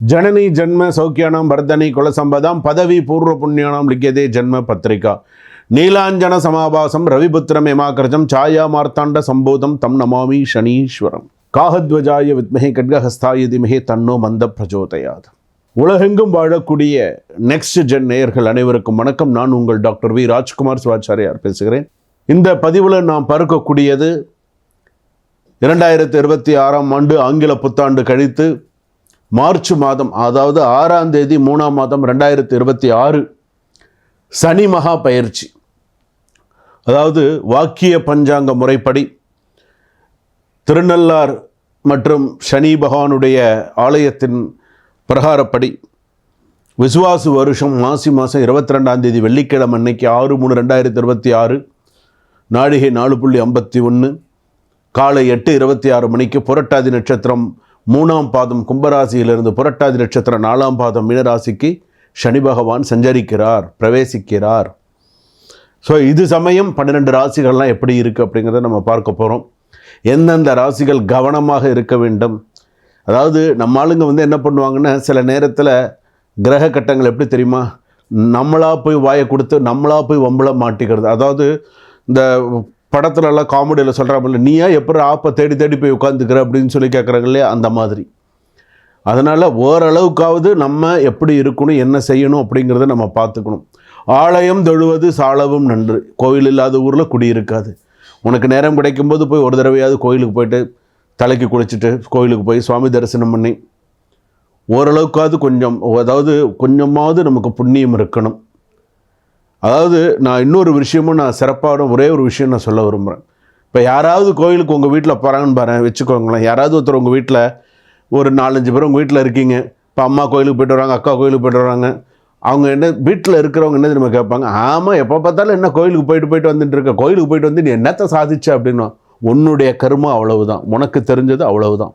ஜனனி ஜன்ம சௌக்கியானாம் வர்தனி குலசம்பதாம் பதவி பூர்வ புண்ணியானாம் லிக்கியதே ஜன்ம பத்திரிகா நீலாஞ்சன சமாபாசம் ரவிபுத்திரம் யமாகிருஜம் சாயா மார்த்தாண்ட சம்போதம் தம் நமாமி சனீஸ்வரம் காகத்வஜாய வித்மஹே கட்கஹஸ்தாய திமஹே தன்னோ மந்த பிரஜோதயாத். உலகெங்கும் வாழக்கூடிய நெக்ஸ்ட் ஜென் நேயர்கள் அனைவருக்கும் வணக்கம். நான் உங்கள் டாக்டர் வி ராஜ்குமார் சிவாச்சாரியார் பேசுகிறேன். இந்த பதிவில் நாம் பார்க்கக்கூடியது 2026ஆம் ஆண்டு ஆங்கில புத்தாண்டு கழித்து மார்ச் மாதம், அதாவது 6ஆம் தேதி 3ஆம் மாதம் 2026 சனி மகா பயிற்சி. அதாவது வாக்கிய பஞ்சாங்க முறைப்படி திருநள்ளார் மற்றும் சனி பகவானுடைய ஆலயத்தின் பிரகாரப்படி விசுவாசு வருஷம் மாசி மாதம் 22ஆம் தேதி வெள்ளிக்கிழமை அன்னைக்கு 6/3/2026 நாழிகை 4:51 காலை 8:26 மணிக்கு புரட்டாதி நட்சத்திரம் 3ஆம் பாதம் கும்பராசியிலிருந்து புரட்டாதி நட்சத்திரம் 4ஆம் பாதம் மீனராசிக்கு சனி பகவான் சஞ்சரிக்கிறார், பிரவேசிக்கிறார். ஸோ இது சமயம் 12 ராசிகள்லாம் எப்படி இருக்குது அப்படிங்கிறத நம்ம பார்க்க போகிறோம். எந்தெந்த ராசிகள் கவனமாக இருக்க வேண்டும். அதாவது நம்ம ஆளுங்க என்ன பண்ணுவாங்கன்னா, சில நேரத்தில் கிரக கட்டங்கள் எப்படி தெரியுமா, நம்மளாக போய் வாயை கொடுத்து நம்மளாக போய் வம்பளை மாட்டிக்கிறது. அதாவது இந்த படத்துலலாம் காமெடியில் சொல்கிறாங்கல்ல, நீயா எப்படி ஆப்பை தேடி தேடி போய் உட்காந்துக்கிற அப்படின்னு சொல்லி கேட்குறாங்க இல்லையா, அந்த மாதிரி. அதனால் ஓரளவுக்காவது நம்ம எப்படி இருக்கணும், என்ன செய்யணும் அப்படிங்கிறத நம்ம பார்த்துக்கணும். ஆலயம் தொழுவது சாலவும் நன்று, கோயில் இல்லாத ஊரில் குடி இருக்காது. உனக்கு நேரம் கிடைக்கும்போது போய் ஒரு தடவையாவது கோயிலுக்கு போய்ட்டு தலைக்கு குளிச்சுட்டு கோயிலுக்கு போய் சுவாமி தரிசனம் பண்ணி ஓரளவுக்காவது அதாவது கொஞ்சமாவது நமக்கு புண்ணியம் இருக்கணும். அதாவது நான் இன்னொரு விஷயமும் நான் சிறப்பான ஒரே ஒரு விஷயம் நான் சொல்ல விரும்புகிறேன். இப்போ யாராவது கோயிலுக்கு உங்கள் வீட்டில் போகிறாங்கன்னு பாருங்கள், வச்சுக்கோங்களேன். யாராவது ஒருத்தர் உங்கள் வீட்டில் ஒரு 4-5 பேர் உங்கள் வீட்டில் இருக்கீங்க. இப்போ அம்மா கோயிலுக்கு போய்ட்டு வராங்க, அக்கா கோயிலுக்கு போய்ட்டு வராங்க. அவங்க வீட்டில் இருக்கிறவங்க என்ன தெரியுமா கேட்பாங்க, ஆமாம் எப்போ பார்த்தாலும் என்ன கோயிலுக்கு போயிட்டு வந்துட்டு இருக்க, கோயிலுக்கு போயிட்டு வந்து நீ என்னத்தை சாதிச்ச அப்படின்னா, உன்னுடைய கர்மம் அவ்வளவுதான், உனக்கு தெரிஞ்சது அவ்வளவுதான்.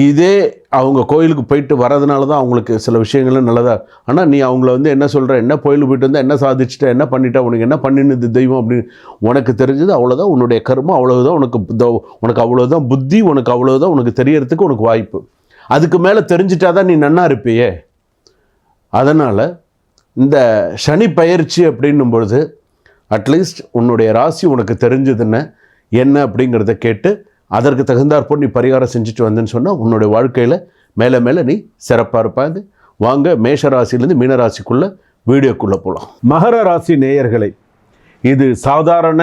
இதே அவங்க கோயிலுக்கு போயிட்டு வரதுனால தான் அவங்களுக்கு சில விஷயங்களும் நல்லதா. ஆனால் நீ அவங்கள என்ன சொல்கிற, என்ன கோயிலுக்கு போயிட்டு வந்து என்ன சாதிச்சுட்ட, என்ன பண்ணிட்டா, உனக்கு என்ன பண்ணினது தெய்வம் அப்படின்னு உனக்கு தெரிஞ்சது அவ்வளோதான், உன்னுடைய கர்மம் அவ்வளவுதான், உனக்கு அவ்வளோதான் புத்தி, உனக்கு அவ்வளோதான், உனக்கு தெரியறதுக்கு உனக்கு வாய்ப்பு. அதுக்கு மேலே தெரிஞ்சிட்டா தான் நீ நன்னா இருப்பியே. அதனால் இந்த சனி பயிற்சி அப்படின்னும் பொழுது அட்லீஸ்ட் உன்னுடைய ராசி உனக்கு தெரிஞ்சதுன்னு என்ன அப்படிங்கிறத கேட்டு அதற்கு தகுந்தாற்போல் நீ பரிகாரம் செஞ்சுட்டு வந்தேன்னு சொன்னால் உன்னுடைய வாழ்க்கையில் மேலே மேலே நீ சிறப்பாக இருப்பாங்க. வாங்க மேஷ ராசிலேருந்து மீனராசிக்குள்ளே வீடியோக்குள்ளே போகலாம். மகர ராசி நேயர்களை, இது சாதாரண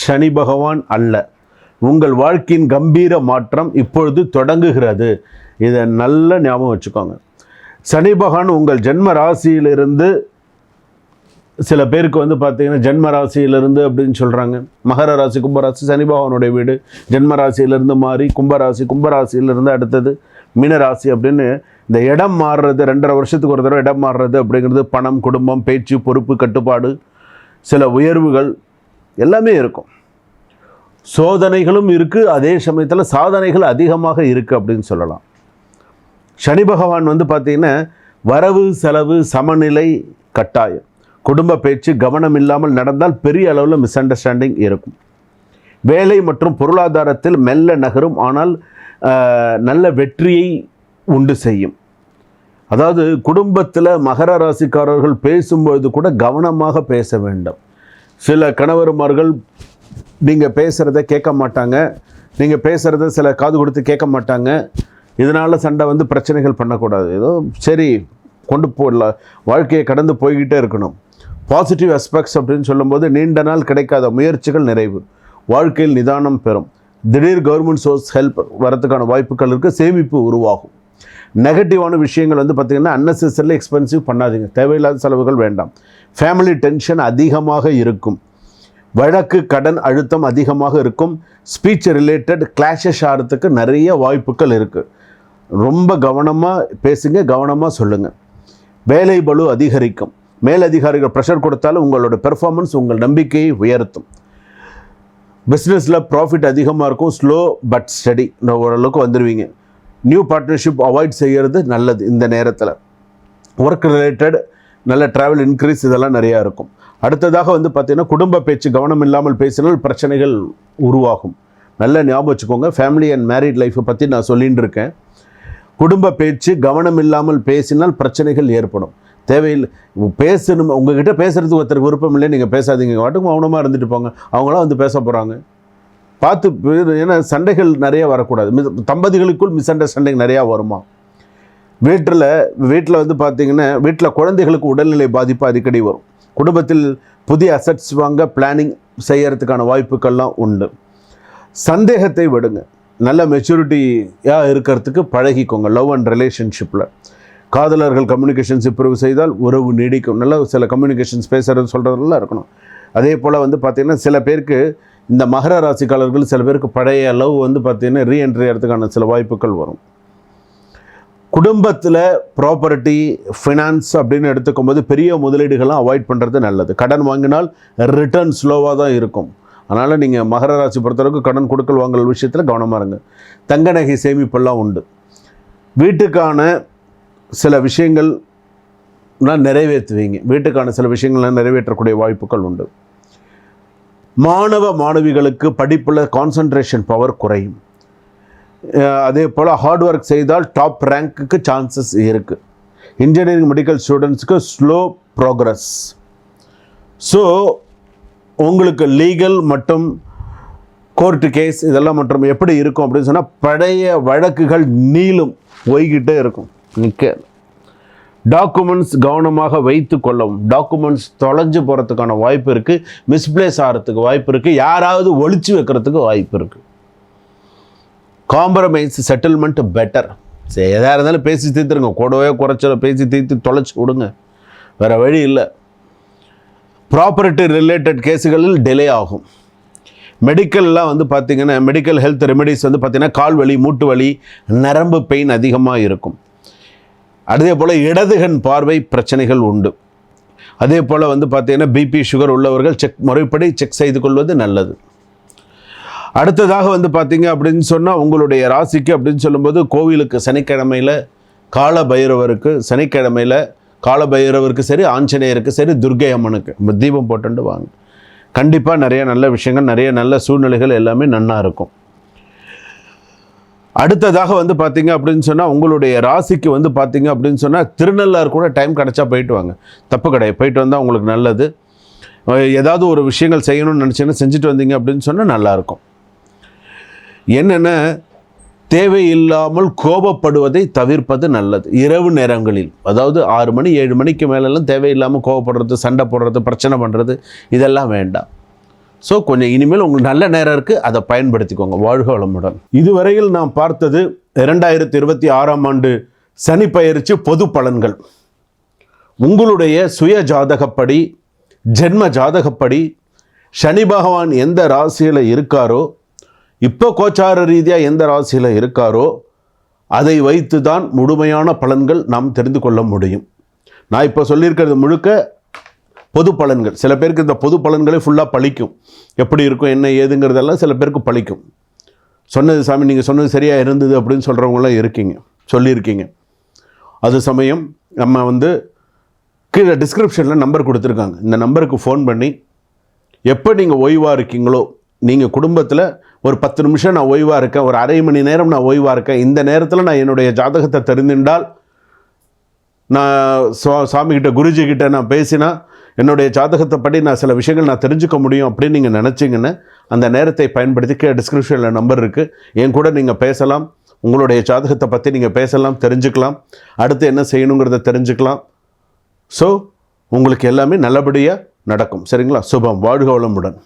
சனி பகவான் அல்ல. உங்கள் வாழ்க்கையின் கம்பீர மாற்றம் இப்பொழுது தொடங்குகிறது. இதை நல்ல ஞாபகம் வச்சுக்கோங்க. சனி பகவான் உங்கள் ஜென்ம ராசியிலிருந்து, சில பேருக்கு பார்த்தீங்கன்னா ஜென்ம ராசியிலிருந்து அப்படின்னு சொல்கிறாங்க. மகர ராசி கும்பராசி சனி பகவானுடைய வீடு. ஜென்ம ராசியிலிருந்து மாறி கும்பராசியிலிருந்து அடுத்தது மீனராசி அப்படின்னு இந்த இடம் மாறுறது, 2.5 வருஷத்துக்கு ஒரு தடவை இடம் மாறுறது அப்படிங்கிறது பணம், குடும்பம், பேச்சு, பொறுப்பு, கட்டுப்பாடு, சில உயர்வுகள் எல்லாமே இருக்கும். சோதனைகளும் இருக்குது, அதே சமயத்தில் சாதனைகள் அதிகமாக இருக்குது அப்படின்னு சொல்லலாம். சனி பகவான் பார்த்தீங்கன்னா வரவு செலவு சமநிலை கட்டாயம். குடும்ப பேச்சு கவனம் இல்லாமல் நடந்தால் பெரிய அளவில் மிஸ் அண்டர்ஸ்டாண்டிங் இருக்கும். வேலை மற்றும் பொருளாதாரத்தில் மெல்ல நகரும், ஆனால் நல்ல வெற்றியை உண்டு செய்யும். அதாவது குடும்பத்தில் மகர ராசிக்காரர்கள் பேசும்பொழுது கூட கவனமாக பேச வேண்டும். சில கணவர்மார்கள் நீங்கள் பேசுகிறத கேட்க மாட்டாங்க, நீங்கள் பேசுகிறத சில காது கொடுத்து கேட்க மாட்டாங்க. இதனால் சண்டை பிரச்சனைகள் பண்ணக்கூடாது. ஏதோ சரி கொண்டு போடலாம், வாழ்க்கையை கடந்து போய்கிட்டே இருக்கணும். பாசிட்டிவ் அஸ்பெக்ட்ஸ் அப்படின்னு சொல்லும்போது நீண்ட நாள் கிடைக்காத முயற்சிகள் நிறைவு, வாழ்க்கையில் நிதானம் பெறும், திடீர் கவர்மெண்ட் சோர்ஸ் ஹெல்ப் வரதுக்கான வாய்ப்புகள் இருக்குது, சேமிப்பு உருவாகும். நெகட்டிவான விஷயங்கள் பார்த்திங்கன்னா அன்னெசரிலி எக்ஸ்பென்சிவ் பண்ணாதீங்க, தேவையில்லாத செலவுகள் வேண்டாம். ஃபேமிலி டென்ஷன் அதிகமாக இருக்கும், வழக்கு கடன் அழுத்தம் அதிகமாக இருக்கும், ஸ்பீச் ரிலேட்டட் கிளாஷஸ் ஆகிறதுக்கு நிறைய வாய்ப்புகள் இருக்குது. ரொம்ப கவனமாக பேசுங்க, கவனமாக சொல்லுங்கள். வேலை பளு அதிகரிக்கும், மேலதிகாரிகள் ப்ரெஷர் கொடுத்தாலும் உங்களோட பெர்ஃபார்மன்ஸ் உங்கள் நம்பிக்கையை உயர்த்தும். பிஸ்னஸில் ப்ராஃபிட் அதிகமாக இருக்கும், ஸ்லோ பட் ஸ்டடி, ஓரளவுக்கு வந்துடுவீங்க. நியூ பார்ட்னர்ஷிப் அவாய்ட் செய்கிறது நல்லது. இந்த நேரத்தில் ஒர்க் ரிலேட்டட் நல்ல ட்ராவல் இன்க்ரீஸ் இதெல்லாம் நிறையா இருக்கும். அடுத்ததாக பார்த்திங்கன்னா குடும்ப பேச்சு கவனம் இல்லாமல் பேசினால் பிரச்சனைகள் உருவாகும். நல்ல ஞாபகம் வச்சுக்கோங்க. ஃபேமிலி அண்ட் மேரிட் லைஃப்பை பற்றி நான் சொல்லிகிட்டு இருக்கேன். குடும்ப பேச்சு கவனம் இல்லாமல் பேசினால் பிரச்சனைகள் ஏற்படும். தேவையில்லை பேசணும். உங்ககிட்ட பேசுகிறதுக்கு ஒருத்தருக்கு விருப்பம் இல்லை, நீங்கள் பேசாதீங்க, வாட்டுக்கு மௌனமாக இருந்துட்டு போங்க. அவங்களாம் வந்து பேச போகிறாங்க. பார்த்து. ஏன்னா சண்டைகள் நிறைய வரக்கூடாது. தம்பதிகளுக்குள் மிஸ் அண்டர்ஸ்டாண்டிங் நிறையா வருமா? வீட்டில் வந்து பார்த்திங்கன்னா வீட்டில் குழந்தைகளுக்கு உடல்நிலை பாதிப்பு அடிக்கடி வரும். குடும்பத்தில் புதிய அசட்ஸ் வாங்க பிளானிங் செய்யறதுக்கான வாய்ப்புகள்லாம் உண்டு. சந்தேகத்தை விடுங்க. நல்ல மெச்சூரிட்டியாக இருக்கிறதுக்கு பழகிக்கோங்க. லவ் அண்ட் ரிலேஷன்ஷிப்பில் காதலர்கள் கம்யூனிகேஷன்ஸ் இம்ப்ரூவ் செய்தால் உறவு நீடிக்கும். நல்ல சில கம்யூனிகேஷன்ஸ் பேசுகிறது சொல்கிறதுலாம் இருக்கணும். அதே போல் வந்து பார்த்திங்கன்னா சில பேருக்கு இந்த மகர ராசிக்காரர்கள் சில பேருக்கு பழைய லவ் வந்து பார்த்திங்கன்னா ரீஎன்ட்ரி ஆகிறதுக்கான சில வாய்ப்புகள் வரும். குடும்பத்தில் ப்ராப்பர்ட்டி ஃபினான்ஸ் அப்படின்னு எடுத்துக்கும் போது பெரிய முதலீடுகள்லாம் அவாய்ட் பண்ணுறது நல்லது. கடன் வாங்கினால் ரிட்டர்ன் ஸ்லோவாக தான் இருக்கும். அதனால் நீங்கள் மகர ராசி பொறுத்தளவுக்கு கடன் கொடுக்கல் வாங்கல் விஷயத்தில் கவனமாக இருங்க. தங்க நகை சேமிப்பெல்லாம் உண்டு. வீட்டுக்கான சில விஷயங்கள்லாம் நிறைவேற்றுவீங்க. வீட்டுக்கான சில விஷயங்கள்லாம் நிறைவேற்றக்கூடிய வாய்ப்புகள் உண்டு. மாணவிகளுக்கு படிப்பில் கான்சன்ட்ரேஷன் பவர் குறையும். அதே போல் ஹார்ட் ஒர்க் செய்தால் டாப் ரேங்க்குக்கு சான்சஸ் இருக்குது. இன்ஜினியரிங் மெடிக்கல் ஸ்டூடெண்ட்ஸுக்கு ஸ்லோ ப்ராக்ரஸ். ஸோ உங்களுக்கு லீகல் மற்றும் கோர்ட்டு கேஸ் இதெல்லாம் மற்றும் எப்படி இருக்கும் அப்படின்னு சொன்னால் பழைய வழக்குகள் நீளும் போய்கிட்டே இருக்கும். டாக்குமெண்ட்ஸ் கவனமாக வைத்து கொள்ளவும். டாக்குமெண்ட்ஸ் தொலைஞ்சு போகிறதுக்கான வாய்ப்பு இருக்குது. மிஸ்பிளேஸ் ஆகிறதுக்கு வாய்ப்பு இருக்குது. யாராவது ஒழிச்சு வைக்கிறதுக்கு வாய்ப்பு இருக்குது. Compromise settlement better. சரி, எதாக இருந்தாலும் பேசி தீர்த்துருங்க. கூடவே குறைச்சல பேசி தீர்த்து தொலைச்சி விடுங்க. வேறு வழி இல்லை. ப்ராப்பர்ட்டி ரிலேட்டட் கேஸுகளில் டிலே ஆகும். மெடிக்கல்லாம் வந்து பார்த்திங்கன்னா மெடிக்கல் ஹெல்த் ரெமெடிஸ் வந்து பார்த்திங்கன்னா கால் வலி, மூட்டு வலி, நரம்பு பெயின் அதிகமாக இருக்கும். அதே போல் இடதுகண் பார்வை பிரச்சனைகள் உண்டு. அதே போல் வந்து பார்த்திங்கன்னா பிபி சுகர் உள்ளவர்கள் முறைப்படி செக் செய்து கொள்வது நல்லது. அடுத்ததாக வந்து பார்த்திங்க அப்படின்னு சொன்னால் உங்களுடைய ராசிக்கு அப்படின்னு சொல்லும்போது கோவிலுக்கு சனிக்கிழமையில் காலபைரவருக்கு சரி, ஆஞ்சநேயருக்கு சரி, துர்க்கை அம்மனுக்கு தீபம் போட்டுட்டு வாங்க. கண்டிப்பாக நிறைய நல்ல விஷயங்கள், நிறைய நல்ல சூழ்நிலைகள் எல்லாமே நன்னா இருக்கும். அடுத்ததாக வந்து பார்த்திங்க அப்படின்னு சொன்னால் உங்களுடைய ராசிக்கு வந்து பார்த்திங்க அப்படின்னு சொன்னால் திருநள்ளாறு கூட டைம் கிடச்சா போயிட்டு வாங்க. தப்பு கிடையாது. போயிட்டு வந்தால் உங்களுக்கு நல்லது. ஏதாவது ஒரு விஷயங்கள் செய்யணும்னு நினச்சிங்கன்னா செஞ்சுட்டு வந்தீங்க அப்படின்னு சொன்னால் நல்லாயிருக்கும். என்னென்ன தேவையில்லாமல் கோபப்படுவதை தவிர்ப்பது நல்லது. இரவு நேரங்களில், அதாவது 6 மணி 7 மணிக்கு மேலெல்லாம் தேவையில்லாமல் கோபப்படுறது, சண்டை போடுறது, பிரச்சனை பண்ணுறது இதெல்லாம் வேண்டாம். ஸோ கொஞ்சம் இனிமேல் உங்களுக்கு நல்ல நேரம் இருக்குது, அதை பயன்படுத்திக்கோங்க. வாழ்க வளமுடன். இதுவரையில் நாம் பார்த்தது 2026ஆம் ஆண்டு சனி பெயர்ச்சி பொது பலன்கள். உங்களுடைய சுய ஜாதகப்படி, ஜென்ம ஜாதகப்படி சனி பகவான் எந்த ராசியில் இருக்காரோ, இப்போ கோச்சார ரீதியாக எந்த ராசியில் இருக்காரோ அதை வைத்து தான் முழுமையான பலன்கள் நாம் தெரிந்து கொள்ள முடியும். நான் இப்போ சொல்லியிருக்கிறது முழுக்க பொது பலன்கள். சில பேருக்கு இந்த பொது பலன்களே ஃபுல்லாக பழிக்கும். எப்படி இருக்கும் என்ன ஏதுங்கிறதெல்லாம் சில பேருக்கு பழிக்கும். சொன்னது சாமி நீங்கள் சொன்னது சரியாக இருந்தது அப்படின்னு சொல்கிறவங்களாம் சொல்லியிருக்கீங்க. அது சமயம் நம்ம வந்து கீழே டிஸ்கிரிப்ஷனில் நம்பர் கொடுத்துருக்காங்க. இந்த நம்பருக்கு ஃபோன் பண்ணி எப்போ நீங்கள் ஓய்வாக இருக்கீங்களோ, நீங்கள் குடும்பத்தில் ஒரு 10 நிமிஷம் நான் ஓய்வாக இருக்கேன், ஒரு அரை மணி நேரம் நான் ஓய்வாக இருக்கேன், இந்த நேரத்தில் நான் என்னுடைய ஜாதகத்தை தெரிந்துட்டால் நான் சாமிக்கிட்ட குருஜிக்கிட்ட நான் பேசினா என்னுடைய ஜாதகத்தை படி நான் சில விஷயங்கள் நான் தெரிஞ்சுக்க முடியும் அப்படின்னு நீங்கள் நினச்சிங்கன்னா அந்த நேரத்தை பயன்படுத்தி டிஸ்கிரிப்ஷனில் நம்பர் இருக்குது. என் கூட நீங்கள் பேசலாம். உங்களுடைய ஜாதகத்தை பற்றி நீங்கள் பேசலாம், தெரிஞ்சுக்கலாம். அடுத்து என்ன செய்யணுங்கிறத தெரிஞ்சுக்கலாம். ஸோ உங்களுக்கு எல்லாமே நல்லபடியாக நடக்கும். சரிங்களா? சுபம். வாழ்க வளமுடன்.